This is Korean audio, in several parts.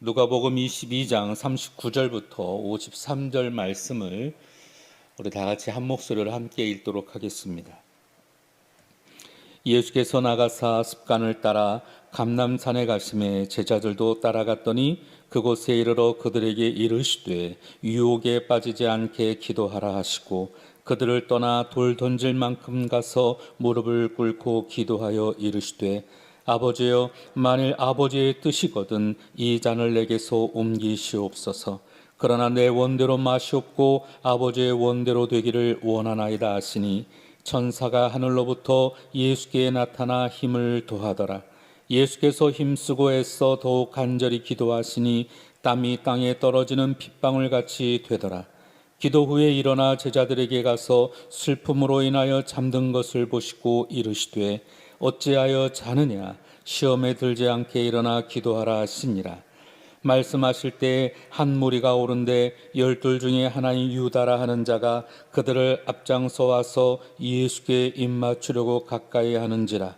누가복음 22장 39절부터 53절 말씀을 우리 다 같이 한 목소리로 함께 읽도록 하겠습니다. 예수께서 나가사 습관을 따라 감람산에 가심에 제자들도 따라갔더니 그곳에 이르러 그들에게 이르시되 유혹에 빠지지 않게 기도하라 하시고 그들을 떠나 돌 던질 만큼 가서 무릎을 꿇고 기도하여 이르시되 아버지여, 만일 아버지의 뜻이거든 이 잔을 내게서 옮기시옵소서. 그러나 내 원대로 마시옵고 아버지의 원대로 되기를 원하나이다 하시니 천사가 하늘로부터 예수께 나타나 힘을 더하더라. 예수께서 힘쓰고 애써 더욱 간절히 기도하시니 땀이 땅에 떨어지는 핏방울 같이 되더라. 기도 후에 일어나 제자들에게 가서 슬픔으로 인하여 잠든 것을 보시고 이르시되 어찌하여 자느냐? 시험에 들지 않게 일어나 기도하라 하시니라. 말씀하실 때 한 무리가 오른데 12 중에 하나인 유다라 하는 자가 그들을 앞장서 와서 예수께 입맞추려고 가까이 하는지라.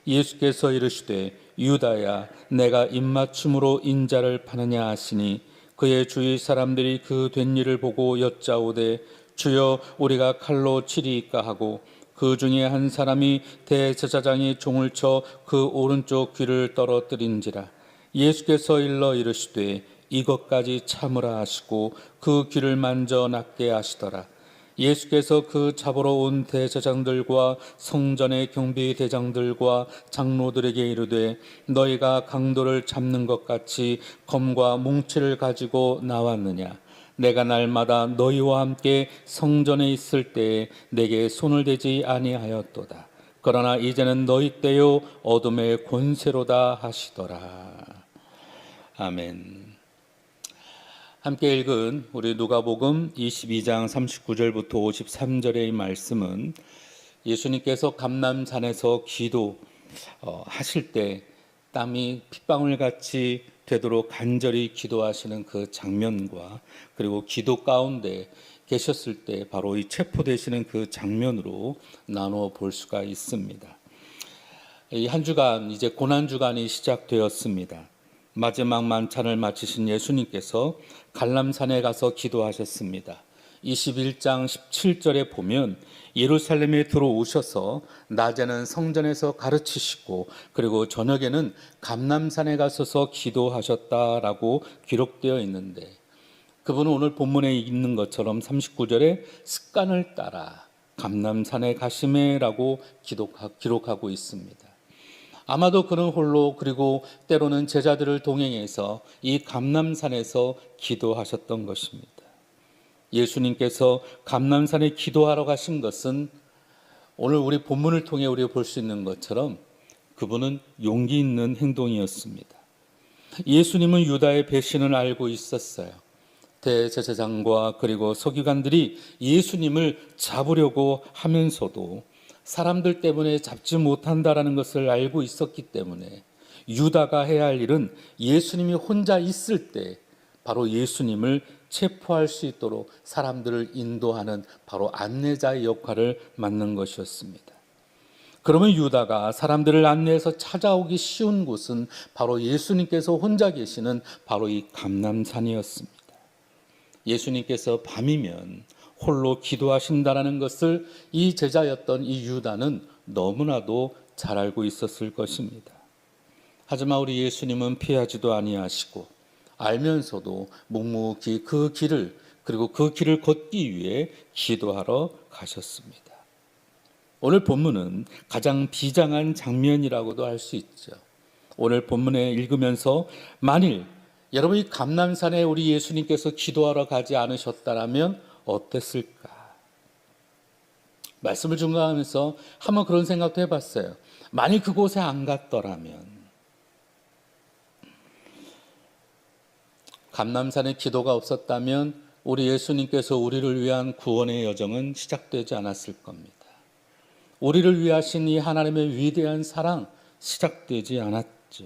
예수께서 이르시되 유다야, 내가 입맞춤으로 인자를 파느냐 하시니 그의 주위 사람들이 그 된 일을 보고 여짜오되 주여, 우리가 칼로 치리이까 하고 그 중에 한 사람이 대제사장이 종을 쳐 그 오른쪽 귀를 떨어뜨린지라. 예수께서 일러 이르시되 이것까지 참으라 하시고 그 귀를 만져 낫게 하시더라. 예수께서 그 잡으러 온 대제사장들과 성전의 경비대장들과 장로들에게 이르되 너희가 강도를 잡는 것 같이 검과 뭉치를 가지고 나왔느냐? 내가 날마다 너희와 함께 성전에 있을 때에 내게 손을 대지 아니하였도다. 그러나 이제는 너희 때요 어둠의 권세로다 하시더라. 아멘. 함께 읽은 우리 누가복음 22장 39절부터 53절의 말씀은 예수님께서 감람산에서 기도하실 때 땀이 핏방울같이 되도록 간절히 기도하시는 그 장면과 그리고 기도 가운데 계셨을 때 바로 이 체포되시는 그 장면으로 나누어 볼 수가 있습니다. 이 한 주간 이제 고난주간이 시작되었습니다. 마지막 만찬을 마치신 예수님께서 갈람산에 가서 기도하셨습니다. 21장 17절에 보면 예루살렘에 들어오셔서 낮에는 성전에서 가르치시고 그리고 저녁에는 감람산에 가서서 기도하셨다라고 기록되어 있는데 그분은 오늘 본문에 있는 것처럼 39절에 습관을 따라 감람산에 가시매라고 기록하고 있습니다. 아마도 그는 홀로 그리고 때로는 제자들을 동행해서 이 감람산에서 기도하셨던 것입니다. 예수님께서 감람산에 기도하러 가신 것은 오늘 우리 본문을 통해 우리가 볼 수 있는 것처럼 그분은 용기 있는 행동이었습니다. 예수님은 유다의 배신을 알고 있었어요. 대제사장과 그리고 서기관들이 예수님을 잡으려고 하면서도 사람들 때문에 잡지 못한다라는 것을 알고 있었기 때문에 유다가 해야 할 일은 예수님이 혼자 있을 때 바로 예수님을 체포할 수 있도록 사람들을 인도하는 바로 안내자의 역할을 맡는 것이었습니다. 그러면 유다가 사람들을 안내해서 찾아오기 쉬운 곳은 바로 예수님께서 혼자 계시는 바로 이 감람산이었습니다. 예수님께서 밤이면 홀로 기도하신다라는 것을 이 제자였던 이 유다는 너무나도 잘 알고 있었을 것입니다. 하지만 우리 예수님은 피하지도 아니하시고 알면서도 묵묵히 그 길을 그리고 그 길을 걷기 위해 기도하러 가셨습니다. 오늘 본문은 가장 비장한 장면이라고도 할 수 있죠. 오늘 본문에 읽으면서 만일 여러분이 감람산에 우리 예수님께서 기도하러 가지 않으셨다라면 어땠을까? 말씀을 증거하면서 한번 그런 생각도 해봤어요. 만일 그곳에 안 갔더라면 감람산에 기도가 없었다면 우리 예수님께서 우리를 위한 구원의 여정은 시작되지 않았을 겁니다. 우리를 위하신 이 하나님의 위대한 사랑 시작되지 않았죠.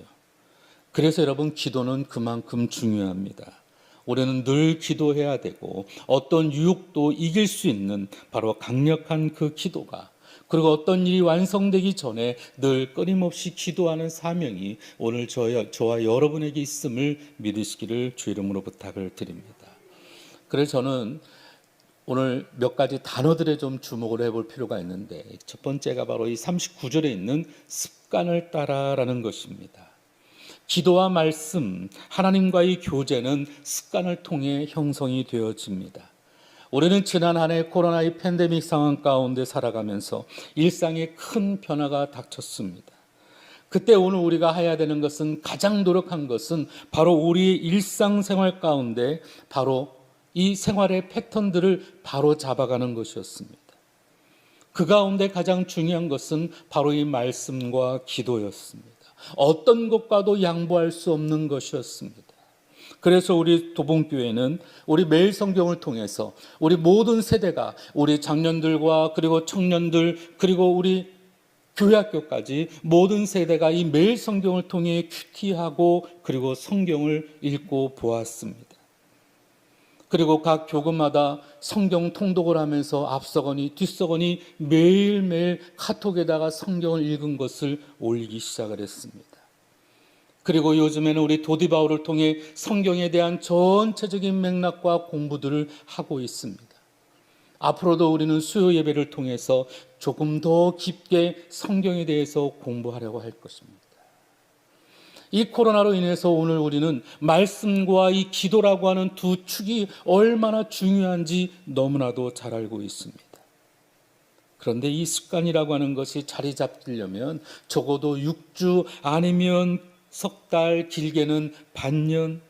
그래서 여러분 기도는 그만큼 중요합니다. 우리는 늘 기도해야 되고 어떤 유혹도 이길 수 있는 바로 강력한 그 기도가 그리고 어떤 일이 완성되기 전에 늘 끊임없이 기도하는 사명이 오늘 저와 여러분에게 있음을 믿으시기를 주 이름으로 부탁을 드립니다. 그래서 저는 오늘 몇 가지 단어들에 좀 주목을 해볼 필요가 있는데, 첫 번째가 바로 이 39절에 있는 습관을 따라라는 것입니다. 기도와 말씀, 하나님과의 교제는 습관을 통해 형성이 되어집니다. 우리는 지난 한 해 코로나의 팬데믹 상황 가운데 살아가면서 일상에 큰 변화가 닥쳤습니다. 그때 오늘 우리가 해야 되는 것은, 가장 노력한 것은 바로 우리의 일상생활 가운데 바로 이 생활의 패턴들을 바로 잡아가는 것이었습니다. 그 가운데 가장 중요한 것은 바로 이 말씀과 기도였습니다. 어떤 것과도 양보할 수 없는 것이었습니다. 그래서 우리 도봉교회는 우리 매일 성경을 통해서 우리 모든 세대가, 우리 장년들과 그리고 청년들 그리고 우리 교회학교까지 모든 세대가 이 매일 성경을 통해 큐티하고 그리고 성경을 읽고 보았습니다. 그리고 각 교구마다 성경 통독을 하면서 앞서거니 뒤서거니 매일매일 카톡에다가 성경을 읽은 것을 올리기 시작을 했습니다. 그리고 요즘에는 우리 도디바오를 통해 성경에 대한 전체적인 맥락과 공부들을 하고 있습니다. 앞으로도 우리는 수요 예배를 통해서 조금 더 깊게 성경에 대해서 공부하려고 할 것입니다. 이 코로나로 인해서 오늘 우리는 말씀과 이 기도라고 하는 두 축이 얼마나 중요한지 너무나도 잘 알고 있습니다. 그런데 이 습관이라고 하는 것이 자리 잡히려면 적어도 6주 아니면 석 달, 길게는 반년,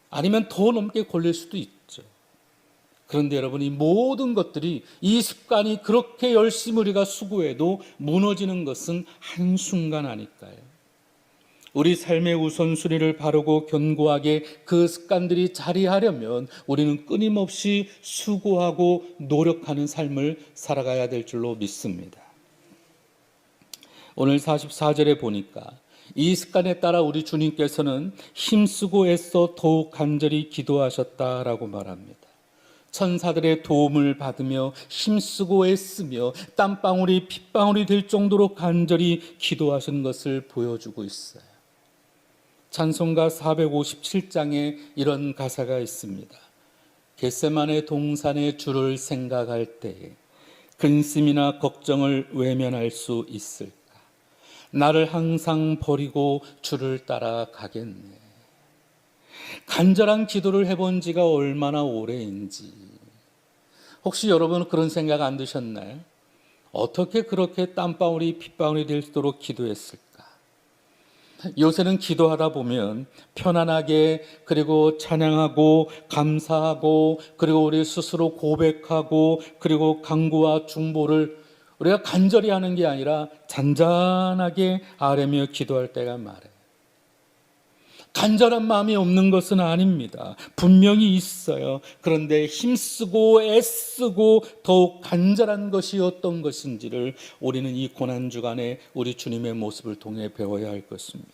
아니면 더 넘게 걸릴 수도 있죠. 그런데 여러분, 이 모든 것들이, 이 습관이 그렇게 열심히 우리가 수고해도 무너지는 것은 한순간 아닐까요? 우리 삶의 우선순위를 바르고 견고하게 그 습관들이 자리하려면 우리는 끊임없이 수고하고 노력하는 삶을 살아가야 될 줄로 믿습니다. 오늘 44절에 보니까 이 습관에 따라 우리 주님께서는 힘쓰고 애써 더욱 간절히 기도하셨다라고 말합니다. 천사들의 도움을 받으며 힘쓰고 애쓰며 땀방울이 핏방울이 될 정도로 간절히 기도하신 것을 보여주고 있어요. 찬송가 457장에 이런 가사가 있습니다. 겟세마네 동산의 주를 생각할 때에 근심이나 걱정을 외면할 수 있을까? 나를 항상 버리고 주를 따라가겠네. 간절한 기도를 해본 지가 얼마나 오래인지. 혹시 여러분 그런 생각 안 드셨나요? 어떻게 그렇게 땀방울이 핏방울이 될 수 있도록 기도했을까? 요새는 기도하다 보면 편안하게, 그리고 찬양하고 감사하고, 그리고 우리 스스로 고백하고, 그리고 간구와 중보를 우리가 간절히 하는 게 아니라 잔잔하게 아뢰며 기도할 때가 많아요. 간절한 마음이 없는 것은 아닙니다. 분명히 있어요. 그런데 힘쓰고 애쓰고 더욱 간절한 것이 어떤 것인지를 우리는 이 고난주간에 우리 주님의 모습을 통해 배워야 할 것입니다.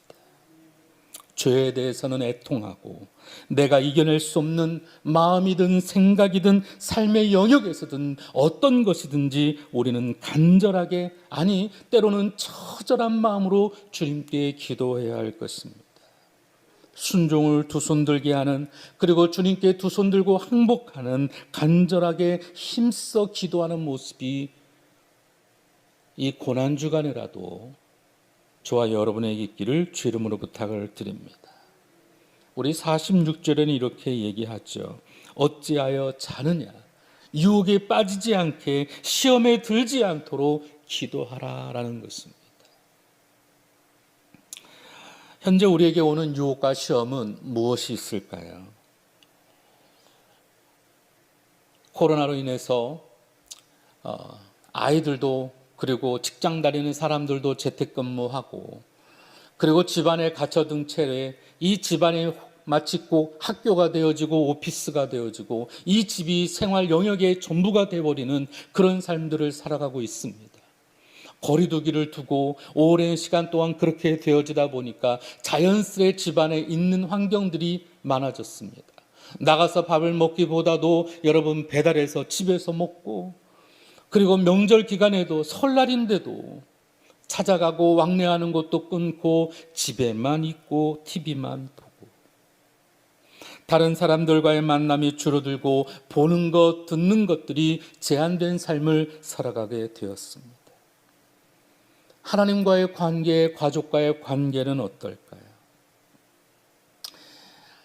죄에 대해서는 애통하고, 내가 이겨낼 수 없는 마음이든 생각이든 삶의 영역에서든 어떤 것이든지 우리는 간절하게, 아니 때로는 처절한 마음으로 주님께 기도해야 할 것입니다. 순종을 두 손 들게 하는, 그리고 주님께 두 손 들고 항복하는, 간절하게 힘써 기도하는 모습이 이 고난주간에라도 저와 여러분에게 있기를 주 이름으로 부탁을 드립니다. 우리 46절에는 이렇게 얘기하죠. 어찌하여 자느냐? 유혹에 빠지지 않게, 시험에 들지 않도록 기도하라라는 것입니다. 현재 우리에게 오는 유혹과 시험은 무엇이 있을까요? 코로나로 인해서 아이들도, 그리고 직장 다니는 사람들도 재택근무하고, 그리고 집안에 갇혀둔 채 이 집안이 마치 꼭 학교가 되어지고 오피스가 되어지고 이 집이 생활 영역의 전부가 되어버리는 그런 삶들을 살아가고 있습니다. 거리두기를 두고 오랜 시간 동안 그렇게 되어지다 보니까 자연스레 집안에 있는 환경들이 많아졌습니다. 나가서 밥을 먹기보다도 여러분 배달해서 집에서 먹고, 그리고 명절 기간에도 설날인데도 찾아가고 왕래하는 것도 끊고 집에만 있고 TV만 보고 다른 사람들과의 만남이 줄어들고 보는 것, 듣는 것들이 제한된 삶을 살아가게 되었습니다. 하나님과의 관계, 가족과의 관계는 어떨까요?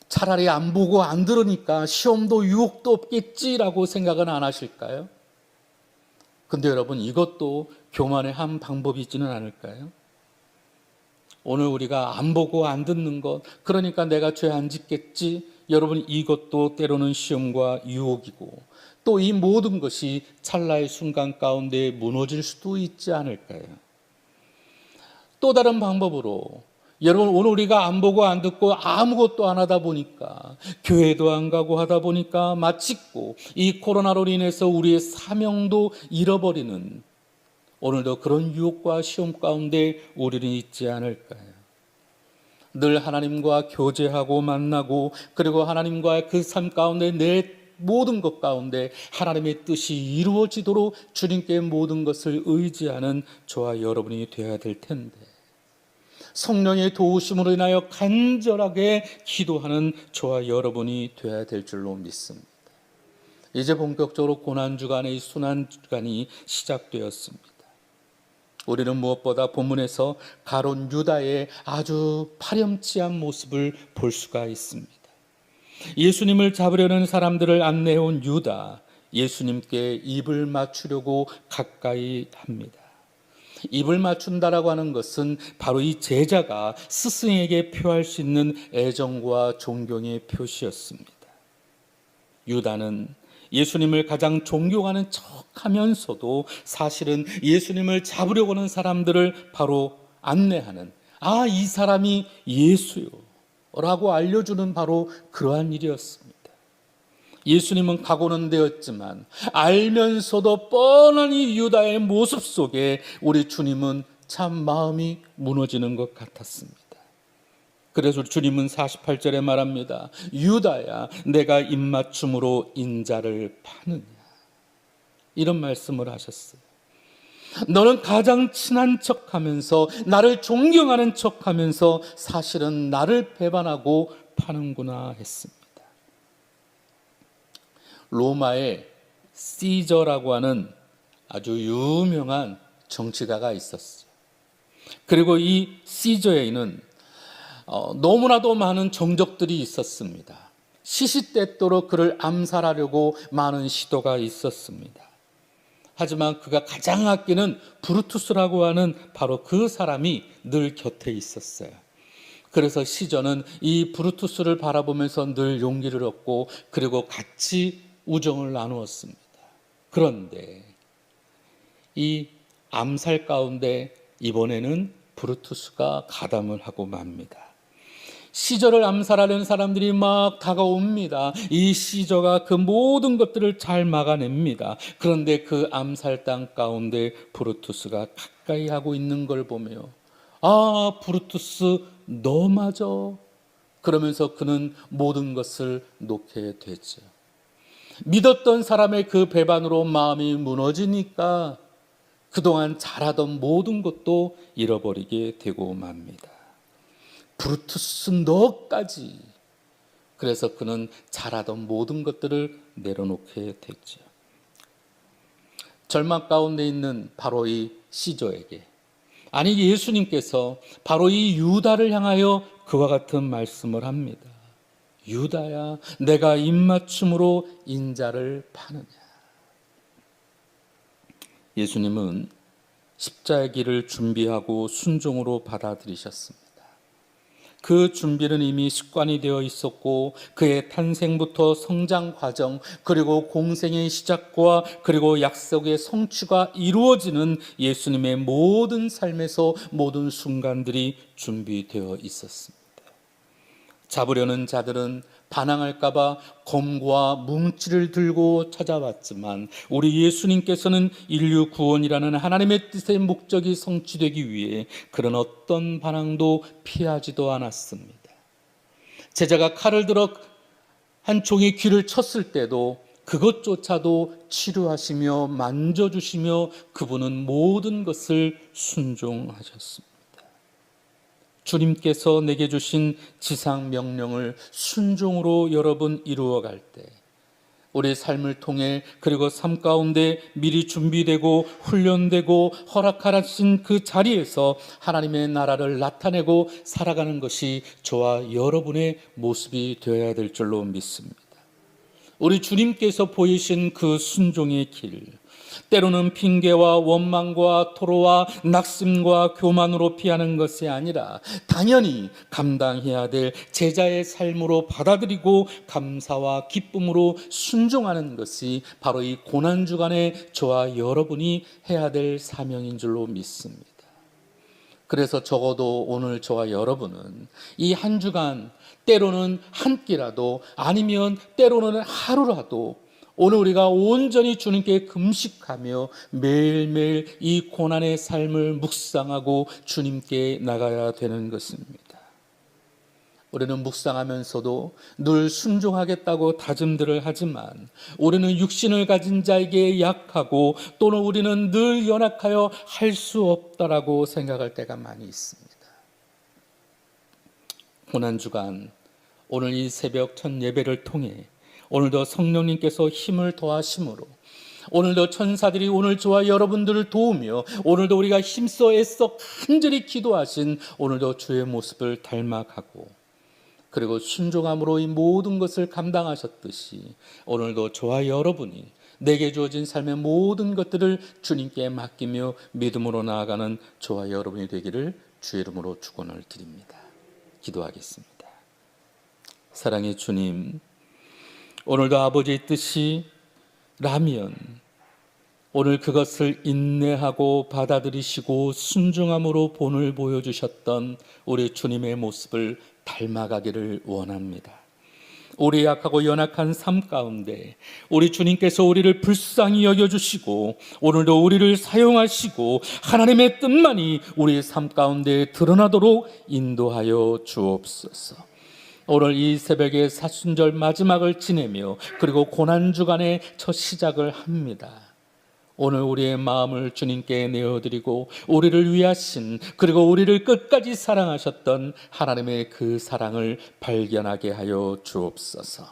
차라리 안 보고 안 들으니까 시험도 유혹도 없겠지라고 생각은 안 하실까요? 근데 여러분, 이것도 교만의 한 방법이지는 않을까요? 오늘 우리가 안 보고 안 듣는 것, 그러니까 내가 죄 안 짓겠지. 여러분, 이것도 때로는 시험과 유혹이고 또 이 모든 것이 찰나의 순간 가운데 무너질 수도 있지 않을까요? 또 다른 방법으로 여러분, 오늘 우리가 안 보고 안 듣고 아무것도 안 하다 보니까 교회도 안 가고 하다 보니까 마치고 이 코로나로 인해서 우리의 사명도 잃어버리는 오늘도 그런 유혹과 시험 가운데 우리는 있지 않을까요? 늘 하나님과 교제하고 만나고 그리고 하나님과의 그 삶 가운데 내 모든 것 가운데 하나님의 뜻이 이루어지도록 주님께 모든 것을 의지하는 저와 여러분이 되어야 될 텐데, 성령의 도우심으로 인하여 간절하게 기도하는 저와 여러분이 되어야 될 줄로 믿습니다. 이제 본격적으로 고난주간의 순환주간이 시작되었습니다. 우리는 무엇보다 본문에서 가룟 유다의 아주 파렴치한 모습을 볼 수가 있습니다. 예수님을 잡으려는 사람들을 안내해온 유다, 예수님께 입을 맞추려고 가까이 합니다. 입을 맞춘다라고 하는 것은 바로 이 제자가 스승에게 표할 수 있는 애정과 존경의 표시였습니다. 유다는 예수님을 가장 존경하는 척하면서도 사실은 예수님을 잡으려고 하는 사람들을 바로 안내하는, 아, 이 사람이 예수요 라고 알려주는 바로 그러한 일이었습니다. 예수님은 각오는 되었지만 알면서도 뻔하니 유다의 모습 속에 우리 주님은 참 마음이 무너지는 것 같았습니다. 그래서 주님은 48절에 말합니다. 유다야, 내가 입맞춤으로 인자를 파느냐, 이런 말씀을 하셨어요. 너는 가장 친한 척하면서 나를 존경하는 척하면서 사실은 나를 배반하고 파는구나 했습니다. 로마에 시저라고 하는 아주 유명한 정치가가 있었어요. 그리고 이 시저에는 너무나도 많은 정적들이 있었습니다. 시시때때로 그를 암살하려고 많은 시도가 있었습니다. 하지만 그가 가장 아끼는 브루투스라고 하는 바로 그 사람이 늘 곁에 있었어요. 그래서 시저는 이 브루투스를 바라보면서 늘 용기를 얻고 그리고 같이 우정을 나누었습니다. 그런데 이 암살 가운데 이번에는 브루투스가 가담을 하고 맙니다. 시저를 암살하려는 사람들이 막 다가옵니다. 이 시저가 그 모든 것들을 잘 막아냅니다. 그런데 그 암살당 가운데 브루투스가 가까이 하고 있는 걸 보며, 아, 브루투스 너 맞아, 그러면서 그는 모든 것을 놓게 되죠. 믿었던 사람의 그 배반으로 마음이 무너지니까 그동안 잘하던 모든 것도 잃어버리게 되고 맙니다. 브루투스 너까지. 그래서 그는 잘하던 모든 것들을 내려놓게 됐죠. 절망 가운데 있는 바로 이 시저에게, 아니 예수님께서 바로 이 유다를 향하여 그와 같은 말씀을 합니다. 유다야, 내가 입맞춤으로 인자를 파느냐. 예수님은 십자가의 길을 준비하고 순종으로 받아들이셨습니다. 그 준비는 이미 습관이 되어 있었고 그의 탄생부터 성장 과정, 그리고 공생의 시작과 그리고 약속의 성취가 이루어지는 예수님의 모든 삶에서 모든 순간들이 준비되어 있었습니다. 잡으려는 자들은 반항할까 봐 검과 뭉치를 들고 찾아왔지만 우리 예수님께서는 인류 구원이라는 하나님의 뜻의 목적이 성취되기 위해 그런 어떤 반항도 피하지도 않았습니다. 제자가 칼을 들어 한 종의 귀를 쳤을 때도 그것조차도 치료하시며 만져주시며 그분은 모든 것을 순종하셨습니다. 주님께서 내게 주신 지상 명령을 순종으로 여러분 이루어갈 때 우리 삶을 통해 그리고 삶 가운데 미리 준비되고 훈련되고 허락하신 그 자리에서 하나님의 나라를 나타내고 살아가는 것이 저와 여러분의 모습이 되어야 될 줄로 믿습니다. 우리 주님께서 보이신 그 순종의 길, 때로는 핑계와 원망과 토로와 낙심과 교만으로 피하는 것이 아니라 당연히 감당해야 될 제자의 삶으로 받아들이고 감사와 기쁨으로 순종하는 것이 바로 이 고난주간에 저와 여러분이 해야 될 사명인 줄로 믿습니다. 그래서 적어도 오늘 저와 여러분은 이 한 주간 때로는 한 끼라도 아니면 때로는 하루라도 오늘 우리가 온전히 주님께 금식하며 매일매일 이 고난의 삶을 묵상하고 주님께 나가야 되는 것입니다. 우리는 묵상하면서도 늘 순종하겠다고 다짐들을 하지만 우리는 육신을 가진 자에게 약하고 또는 우리는 늘 연약하여 할 수 없다라고 생각할 때가 많이 있습니다. 고난주간 오늘 이 새벽 첫 예배를 통해 오늘도 성령님께서 힘을 더하심으로 오늘도 천사들이 오늘 저와 여러분들을 도우며 오늘도 우리가 힘써 애써 간절히 기도하신 오늘도 주의 모습을 닮아가고 그리고 순종함으로 이 모든 것을 감당하셨듯이 오늘도 저와 여러분이 내게 주어진 삶의 모든 것들을 주님께 맡기며 믿음으로 나아가는 저와 여러분이 되기를 주의 이름으로 축원을 드립니다. 기도하겠습니다. 사랑의 주님, 오늘도 아버지의 뜻이 라면 오늘 그것을 인내하고 받아들이시고 순종함으로 본을 보여주셨던 우리 주님의 모습을 닮아가기를 원합니다. 우리 약하고 연약한 삶 가운데 우리 주님께서 우리를 불쌍히 여겨주시고 오늘도 우리를 사용하시고 하나님의 뜻만이 우리의 삶 가운데 드러나도록 인도하여 주옵소서. 오늘 이 새벽에 사순절 마지막을 지내며 그리고 고난주간의 첫 시작을 합니다. 오늘 우리의 마음을 주님께 내어드리고 우리를 위하신 그리고 우리를 끝까지 사랑하셨던 하나님의 그 사랑을 발견하게 하여 주옵소서.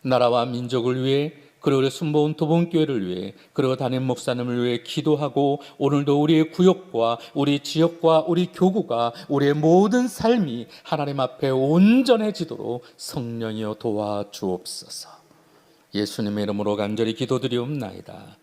나라와 민족을 위해 그리고 우리 순복음 도봉교회를 위해 그리고 담임 목사님을 위해 기도하고 오늘도 우리의 구역과 우리 지역과 우리 교구가 우리의 모든 삶이 하나님 앞에 온전해지도록 성령이여 도와주옵소서. 예수님의 이름으로 간절히 기도드리옵나이다.